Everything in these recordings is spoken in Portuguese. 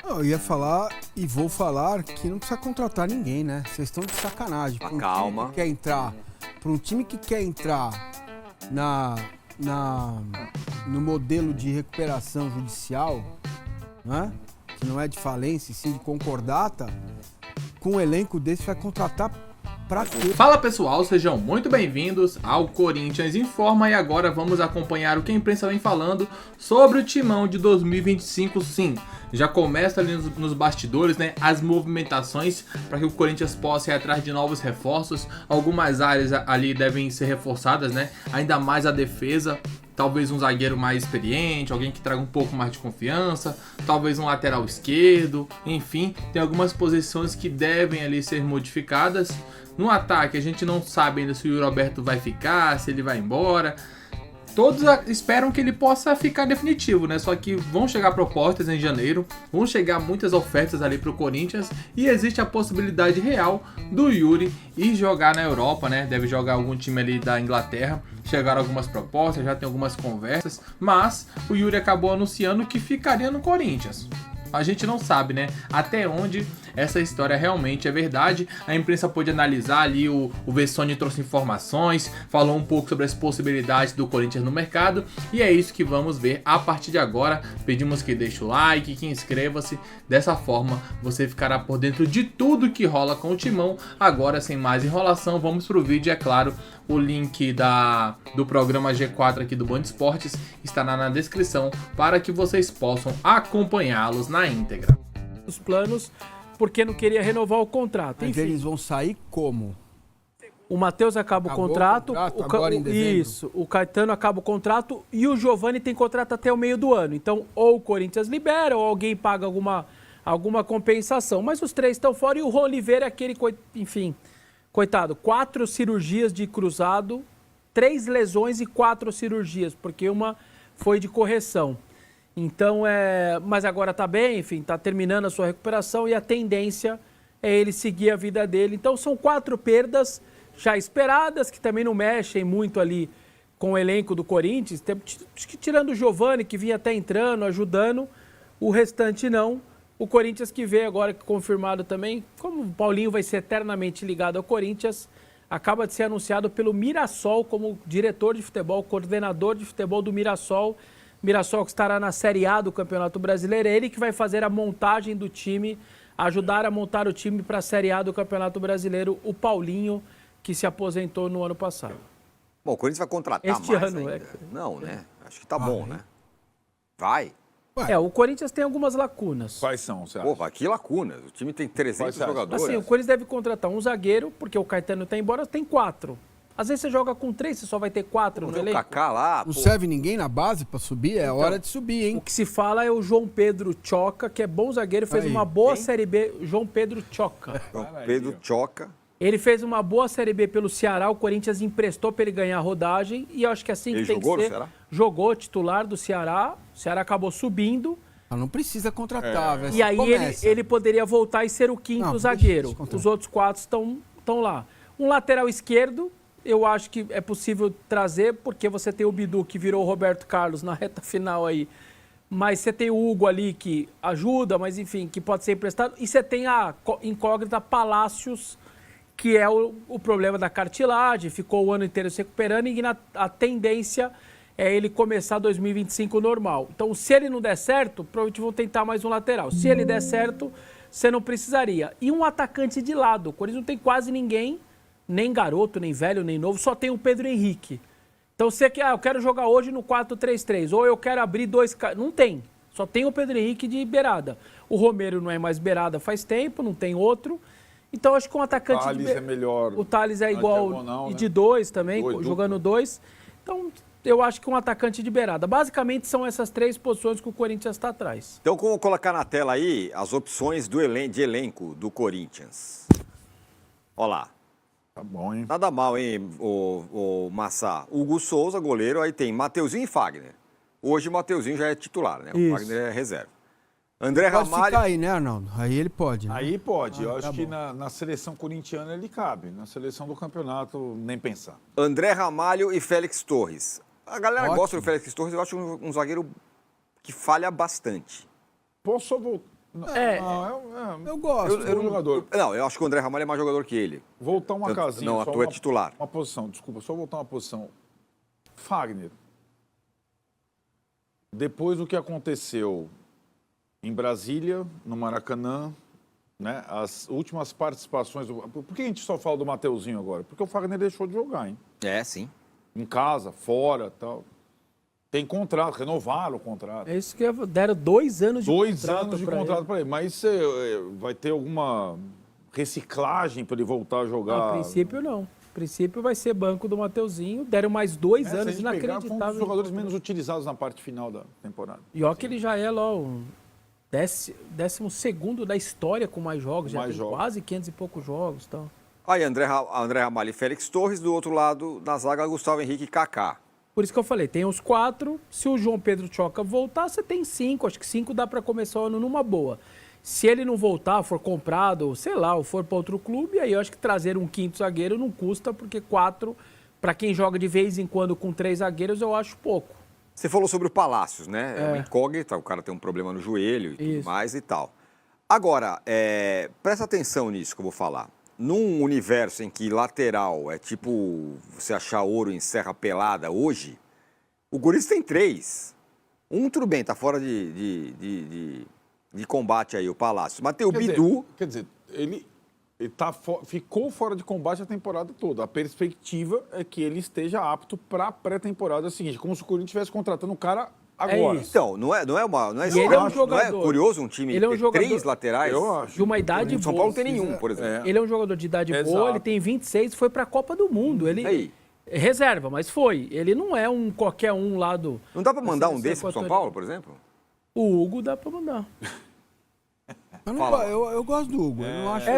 Eu ia falar e vou falar que não precisa contratar ninguém, né? Vocês estão de sacanagem. Calma. Para um time que quer entrar no modelo de recuperação judicial, né? Que não é de falência, sim de concordata, com um elenco desse vai contratar pra quê? Fala pessoal, sejam muito bem-vindos ao Corinthians Informa e agora vamos acompanhar o que a imprensa vem falando sobre o timão de 2025, sim. Já começa ali nos bastidores, né, as movimentações para que o Corinthians possa ir atrás de novos reforços. Algumas áreas ali devem ser reforçadas, né, ainda mais a defesa. Talvez um zagueiro mais experiente, alguém que traga um pouco mais de confiança, talvez um lateral esquerdo, enfim, tem algumas posições que devem ali ser modificadas. No ataque a gente não sabe ainda se o Yuri Alberto vai ficar, se ele vai embora. Todos esperam que ele possa ficar definitivo, né? Só que vão chegar propostas em janeiro, vão chegar muitas ofertas ali pro Corinthians e existe a possibilidade real do Yuri ir jogar na Europa, né? Deve jogar algum time ali da Inglaterra. Chegaram algumas propostas, já tem algumas conversas, mas o Yuri acabou anunciando que ficaria no Corinthians. A gente não sabe, né, até onde essa história realmente é verdade. A imprensa pôde analisar ali, o Vessone trouxe informações, falou um pouco sobre as possibilidades do Corinthians no mercado, e é isso que vamos ver a partir de agora. Pedimos que deixe o like, que inscreva-se, dessa forma você ficará por dentro de tudo que rola com o Timão. Agora, sem mais enrolação, vamos pro vídeo, é claro. O link do programa G4 aqui do Band Esportes estará na descrição para que vocês possam acompanhá-los na íntegra. Os planos, porque não queria renovar o contrato. Mas Enfim, eles vão sair como? o Matheus acaba o contrato, agora em dezembro? isso, o Caetano acaba o contrato e o Giovani tem contrato até o meio do ano. Então, ou o Corinthians libera ou alguém paga alguma compensação. Mas os três estão fora e o Ron Oliveira é aquele, enfim, coitado, 4 cirurgias de cruzado, 3 lesões e 4 cirurgias, porque uma foi de correção. Então, mas agora tá bem, enfim, tá terminando a sua recuperação e a tendência é ele seguir a vida dele. Então, são 4 perdas já esperadas, que também não mexem muito ali com o elenco do Corinthians. Acho que tirando o Giovani, que vinha até entrando, ajudando, o restante não. O Corinthians que veio agora, confirmado também, como o Paulinho vai ser eternamente ligado ao Corinthians, acaba de ser anunciado pelo Mirassol como diretor de futebol, coordenador de futebol do Mirassol. Mirassol que estará na Série A do Campeonato Brasileiro. É ele que vai fazer a montagem do time, ajudar a montar o time para a Série A do Campeonato Brasileiro, o Paulinho, que se aposentou no ano passado. Bom, o Corinthians vai contratar Este mais ano, ainda. Não, né? Acho que tá bom, né? Vai. O Corinthians tem algumas lacunas. Quais são, você acha? Porra, que lacunas. O time tem 300 jogadores. Assim, o Corinthians deve contratar um zagueiro, porque o Caetano está embora, tem 4. Às vezes você joga com 3, você só vai ter 4 no Vamos ver o elenco. Kaká lá. Não serve ninguém na base pra subir? É hora de subir, O hein? que se fala é o João Pedro Choca, que é bom zagueiro, fez Aí, uma boa quem? Série B. João Pedro Choca. Então, Pedro Choca. Ele fez uma boa Série B pelo Ceará, o Corinthians emprestou para ele ganhar a rodagem e eu acho que assim Ele que tem jogou que no ser. Ceará? Jogou titular do Ceará, o Ceará acabou subindo Mas não precisa contratar, velho. e aí ele poderia voltar e ser o quinto Não, zagueiro. deixa eu te contar. Os outros 4 estão lá. Um lateral esquerdo, eu acho que é possível trazer, porque você tem o Bidu, que virou o Roberto Carlos na reta final aí. Mas você tem o Hugo ali, que ajuda, mas enfim, que pode ser emprestado. E você tem a incógnita Palácios, que é o problema da cartilagem, ficou o ano inteiro se recuperando e a tendência é ele começar 2025 normal. Então, se ele não der certo, provavelmente vão tentar mais um lateral. Se ele der certo, você não precisaria. E um atacante de lado. O Corinthians não tem quase ninguém, nem garoto, nem velho, nem novo, só tem o Pedro Henrique. Então, você quer, eu quero jogar hoje no 4-3-3, ou eu quero abrir 2... Não tem. Só tem o Pedro Henrique de beirada. O Romero não é mais beirada faz tempo, não tem outro. Então, acho que um atacante... O Thales é melhor. O Thales é igual diagonal, e né? de 2 também, Dois, jogando 2. Então, eu acho que um atacante de beirada. Basicamente, são essas 3 posições que o Corinthians está atrás. Então, como colocar na tela aí as opções de elenco do Corinthians. Olha lá. Tá bom, hein? Nada mal, hein, o Massá. Hugo Souza, goleiro. Aí tem Mateuzinho e Fagner. Hoje o Mateuzinho já é titular, né? O Isso. Fagner é reserva. André Pode Ramalho. ficar aí, né, Arnaldo? Aí ele pode. Né? Aí pode. Eu tá acho que bom. na seleção corintiana ele cabe. Na seleção do campeonato, nem pensar. André Ramalho e Félix Torres. A galera Ótimo. gosta do Félix Torres, eu acho um zagueiro que falha bastante. Posso Eu gosto. Eu acho que o André Ramalho é mais jogador que ele. Voltar uma casinha. Não, a tua é titular. Uma posição, desculpa, só voltar uma posição. Fagner. Depois do que aconteceu em Brasília, no Maracanã, né, as últimas participações... Por que a gente só fala do Mateuzinho agora? Porque o Fagner deixou de jogar, hein? É, sim. Em casa, fora, tal. Tem contrato, renovaram o contrato. É isso que deram 2 anos de contrato. 2 anos de contrato para ele. Mas vai ter alguma reciclagem para ele voltar a jogar? A princípio, não. A princípio vai ser banco do Mateuzinho. Deram mais 2 anos Foi um inacreditáveis. dos jogadores menos utilizados na parte final da temporada. E ó que ele já é lá o 12º da história com mais jogos. Já tem quase 500 e poucos jogos. Então. Aí André Ramalho e Félix Torres, do outro lado, na zaga, Gustavo Henrique e Kaká. Por isso que eu falei, tem os 4. Se o João Pedro Choca voltar, você tem 5. Acho que 5 dá para começar o ano numa boa. Se ele não voltar, for comprado, sei lá, ou for para outro clube, aí eu acho que trazer um 5º zagueiro não custa, porque 4, para quem joga de vez em quando com 3 zagueiros, eu acho pouco. Você falou sobre o Palácios, né? É uma incógnita, o cara tem um problema no joelho e tudo mais e tal. Agora, presta atenção nisso que eu vou falar. Num universo em que lateral é tipo você achar ouro em Serra Pelada hoje, o Corinthians tem 3. Tudo bem, tá fora de combate aí, o Palácio. Mas tem o Bidu. Quer dizer, ele ficou fora de combate a temporada toda. A perspectiva é que ele esteja apto para a pré-temporada seguinte, como se o Corinthians estivesse contratando o cara agora. Então, não é curioso um time ter 3 laterais? Eu acho. De uma idade boa. São Paulo não tem nenhum, por exemplo. Ele é um jogador de idade boa, ele tem 26, foi para a Copa do Mundo. Ele reserva, mas foi. Ele não é um qualquer um lá do... Não dá para mandar um desse para São Paulo, por exemplo? O Hugo dá para mandar. Eu gosto do Hugo.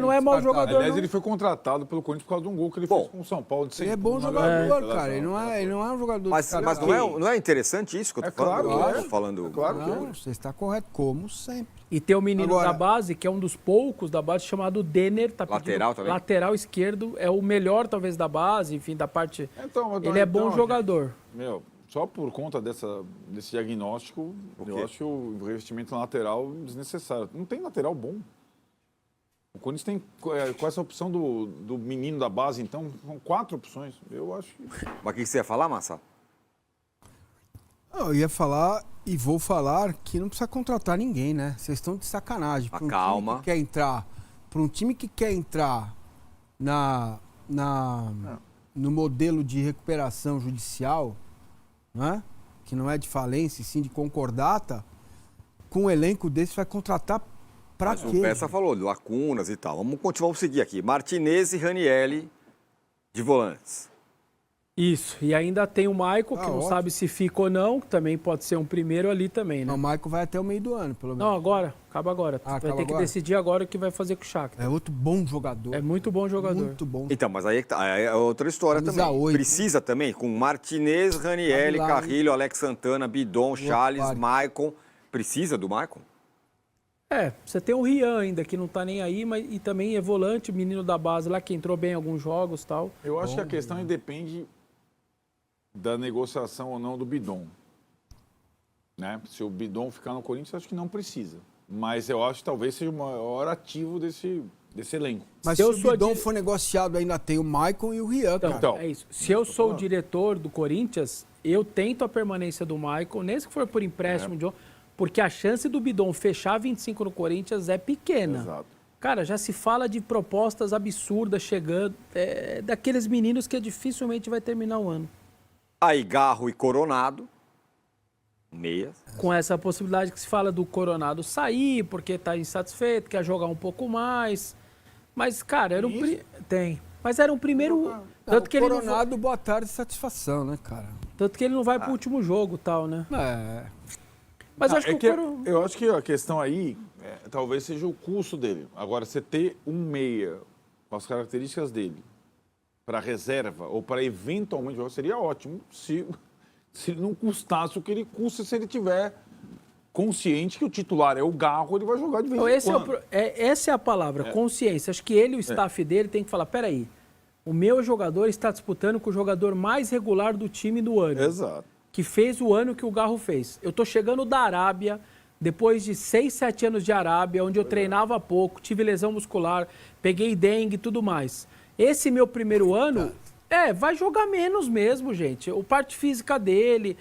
Não é mau jogador. Aliás, ele foi contratado pelo Corinthians por causa de um gol que ele fez com o São Paulo. Ele é bom jogador, cara. Ele não é um jogador... Mas não é interessante isso que eu tô falando? Claro, eu tô falando. Não, você está correto, como sempre. E tem um menino da base, que é um dos poucos da base, chamado Denner. Tá lateral também? Lateral esquerdo. É o melhor, talvez, da base, enfim, da parte... Ele é bom jogador. Só por conta desse diagnóstico, eu acho o investimento na lateral desnecessário. Não tem lateral bom. O Corinthians tem, com essa opção do menino da base, então, são 4 opções. Eu acho que... Mas o que você ia falar, Massa? Eu ia falar e vou falar que não precisa contratar ninguém, né? Vocês estão de sacanagem. Calma. Para um time que quer entrar no modelo de recuperação judicial, né? Que não é de falência, sim de concordata, com um elenco desse vai contratar para quê? O Peça falou, lacunas e tal. Vamos seguir aqui. Martinez e Ranielli de volantes. Isso, e ainda tem o Maicon, que não sabe se fica ou não, que também pode ser um primeiro ali também, né? Não, o Maicon vai até o meio do ano, pelo menos. Não, acaba agora. Vai ter que decidir agora o que vai fazer com o Shakhtar. É outro bom jogador. É muito bom jogador. Muito bom. Então, mas aí é outra história também. 8. Precisa também, com Martinez, Ranielli, Carrilho, Alex Santana, Bidon, Charles, Maicon. Precisa do Maicon? Você tem o Rian ainda, que não tá nem aí, mas e também é volante, menino da base lá, que entrou bem em alguns jogos e tal. Eu acho que a questão depende da negociação ou não do Bidon. Né? Se o Bidon ficar no Corinthians, acho que não precisa. Mas eu acho que talvez seja o maior ativo desse elenco. Mas se o Bidon for negociado, ainda tem o Maicon e o Rian, cara. Então, é isso. Se eu sou o diretor do Corinthians, eu tento a permanência do Maicon, nem que for por empréstimo, porque a chance do Bidon fechar 25 no Corinthians é pequena. Exato. Cara, já se fala de propostas absurdas chegando, daqueles meninos que dificilmente vai terminar o ano. Aí Garro e Coronado, meias. Com essa possibilidade que se fala do Coronado sair, porque está insatisfeito, quer jogar um pouco mais. Mas, cara, era tem. Mas era um primeiro... Tanto que Coronado, boa tarde, satisfação, né, cara? Tanto que ele não vai pro último jogo e tal, né? Mas acho eu acho que a questão aí talvez seja o custo dele. Agora, você ter um meia com as características dele para reserva ou para eventualmente jogar, seria ótimo se ele não custasse o que ele custa, se ele tiver consciente que o titular é o Garro, ele vai jogar de vez em quando. Essa é a palavra, consciência. Acho que ele e o staff dele tem que falar, peraí, o meu jogador está disputando com o jogador mais regular do time do ano. Exato. Que fez o ano que o Garro fez. Eu tô chegando da Arábia, depois de 6, 7 anos de Arábia, onde eu treinava pouco, tive lesão muscular, peguei dengue e tudo mais. Esse meu primeiro ano, vai jogar menos mesmo, gente. A parte física dele,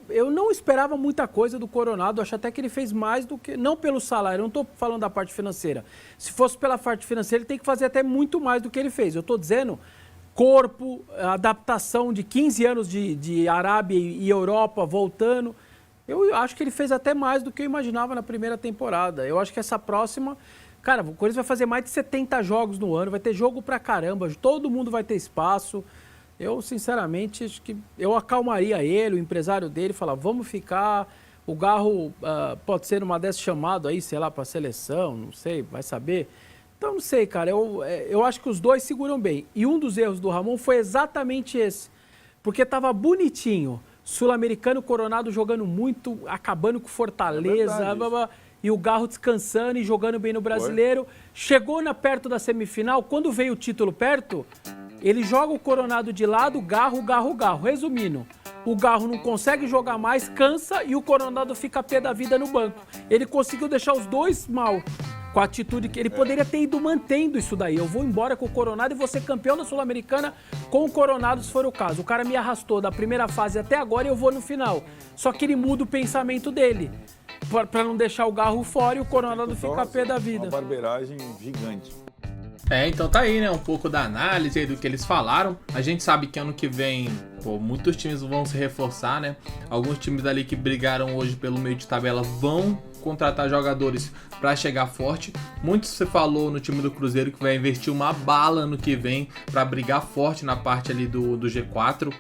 eu não esperava muita coisa do Coronado, acho até que ele fez mais do que, não pelo salário, eu não estou falando da parte financeira. Se fosse pela parte financeira, ele tem que fazer até muito mais do que ele fez. Eu estou dizendo corpo, adaptação de 15 anos de Arábia e Europa voltando. Eu acho que ele fez até mais do que eu imaginava na primeira temporada. Eu acho que essa próxima... Cara, o Corinthians vai fazer mais de 70 jogos no ano, vai ter jogo pra caramba, todo mundo vai ter espaço. Eu, sinceramente, acho que eu acalmaria ele, o empresário dele, falar, vamos ficar... O Garro pode ser numa dessas chamado aí, sei lá, pra seleção, não sei, vai saber. Então, não sei, cara, eu acho que os dois seguram bem. E um dos erros do Ramon foi exatamente esse, porque tava bonitinho. Sul-Americano, Coronado jogando muito, acabando com Fortaleza, e o Garro descansando e jogando bem no Brasileiro. Chegou perto da semifinal, quando veio o título perto, ele joga o Coronado de lado, Garro. Resumindo, o Garro não consegue jogar mais, cansa e o Coronado fica pé da vida no banco. Ele conseguiu deixar os dois mal, com a atitude que ele poderia ter ido mantendo isso daí. Eu vou embora com o Coronado e vou ser campeão da Sul-Americana com o Coronado, se for o caso. O cara me arrastou da primeira fase até agora e eu vou no final. Só que ele muda o pensamento dele, pra não deixar o Garro fora e o Coronado ficar pé da vida. Uma barbeiragem gigante. Então tá aí, né? Um pouco da análise aí do que eles falaram. A gente sabe que ano que vem, muitos times vão se reforçar, né? Alguns times ali que brigaram hoje pelo meio de tabela vão contratar jogadores para chegar forte. Muitos você falou no time do Cruzeiro que vai investir uma bala no que vem para brigar forte na parte ali do G4.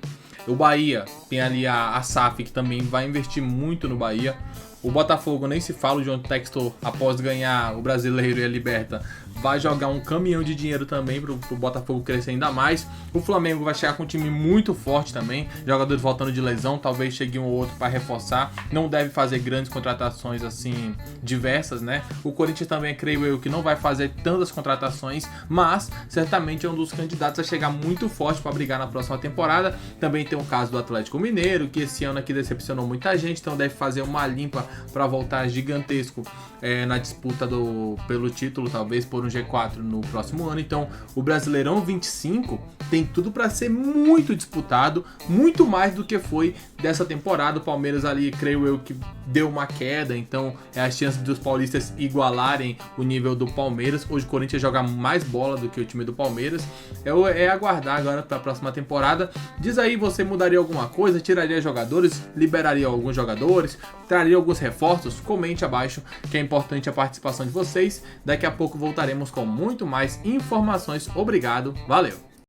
O Bahia tem ali a SAF, que também vai investir muito no Bahia. O Botafogo, nem se fala, o John Textor, após ganhar o Brasileiro e a Liberta, vai jogar um caminhão de dinheiro também pro Botafogo crescer ainda mais. O Flamengo vai chegar com um time muito forte também, jogadores voltando de lesão, talvez chegue um ou outro para reforçar. Não deve fazer grandes contratações assim diversas, né? O Corinthians também, creio eu, que não vai fazer tantas contratações, mas certamente é um dos candidatos a chegar muito forte para brigar na próxima temporada. Também tem o caso do Atlético Mineiro, que esse ano aqui decepcionou muita gente, então deve fazer uma limpa para voltar gigantesco na disputa pelo título, talvez por um G4 no próximo ano. Então o Brasileirão 25 tem tudo para ser muito disputado, muito mais do que foi dessa temporada. O Palmeiras ali, creio eu, que deu uma queda, então as chances dos paulistas igualarem o nível do Palmeiras. Hoje o Corinthians joga mais bola do que o time do Palmeiras. É aguardar agora para a próxima temporada. Diz aí, você mudaria alguma coisa, tiraria jogadores, liberaria alguns jogadores, traria alguns reforços? Comente abaixo, que é importante a participação de vocês. Daqui a pouco voltaremos com muito mais informações. Obrigado, valeu!